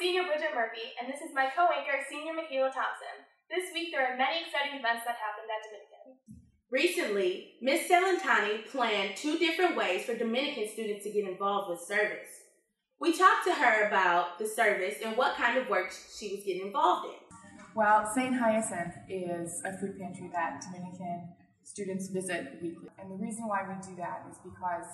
Senior Bridget Murphy, and this is my co-anchor, Senior Mykiliah Thompson. This week there are many exciting events that happened at Dominican. Recently, Ms. Celentani planned 2 different ways for Dominican students to get involved with service. We talked to her about the service and what kind of work she was getting involved in. Well, St. Hyacinth is a food pantry that Dominican students visit weekly. And the reason why we do that is because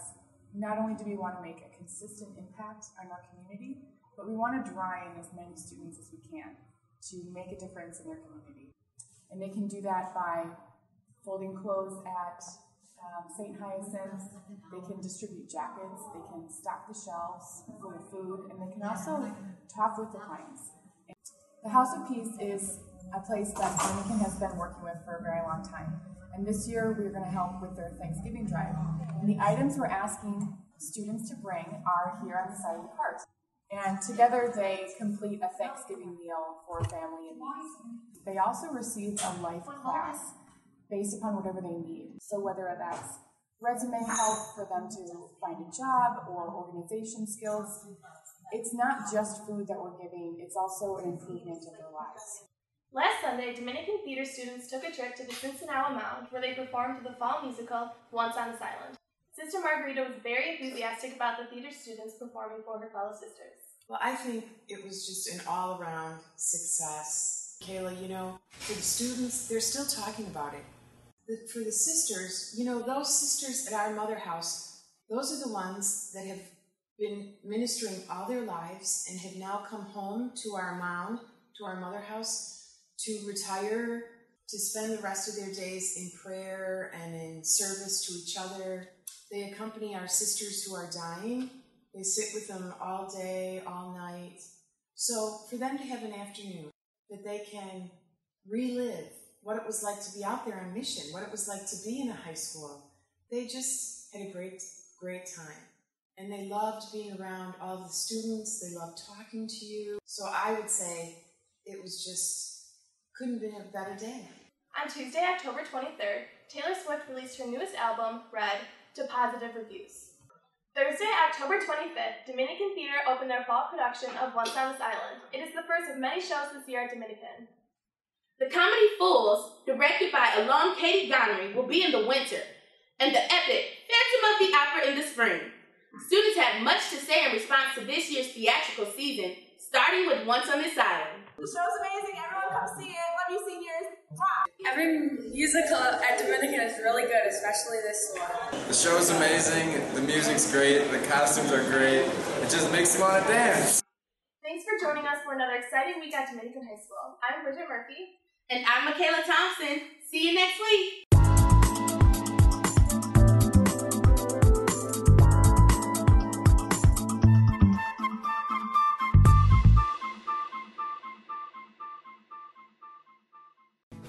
not only do we want to make a consistent impact on our community, but we want to draw in as many students as we can to make a difference in their community. And they can do that by folding clothes at St. Hyacinth. They can distribute jackets, they can stock the shelves full of food, and they can also talk with the clients. The House of Peace is a place that Dominican has been working with for a very long time. And this year we're going to help with their Thanksgiving drive. And the items we're asking students to bring are here on the side of the cart. And together they complete a Thanksgiving meal for a family in need. They also receive a life class based upon whatever they need. So whether that's resume help for them to find a job or organization skills, it's not just food that we're giving, it's also an improvement of their lives. Last Sunday, Dominican theater students took a trip to the Cincinnati Mound where they performed the fall musical, Once on This Island. Sister Margarita was very enthusiastic about the theater students performing for her fellow sisters. Well, I think it was just an all-around success. Kayla, for the students, they're still talking about it. For the sisters, those sisters at our mother house, those are the ones that have been ministering all their lives and have now come home to our mound, to our mother house, to retire, to spend the rest of their days in prayer and in service to each other. They accompany our sisters who are dying. They sit with them all day, all night. So for them to have an afternoon that they can relive what it was like to be out there on mission, what it was like to be in a high school, they just had a great, great time. And they loved being around all the students. They loved talking to you. So I would say it was couldn't have been a better day. On Tuesday, October 23rd, Taylor Swift released her newest album, Red, to positive reviews. Thursday, October 25th, Dominican Theater opened their fall production of Once on This Island. It is the first of many shows this year at Dominican. The comedy Fools, directed by alum Katie Gonery, will be in the winter, and the epic Phantom of the Opera in the spring. Students had much to say in response to this year's theatrical season, starting with Once on This Island. The show's amazing. Everyone come see it. Love you, seniors. Every musical at Dominican is really good, especially this one. The show's amazing. The music's great. The costumes are great. It just makes you want to dance. Thanks for joining us for another exciting week at Dominican High School. I'm Bridget Murphy. And I'm Mykiliah Thompson. See you next week.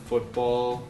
Football,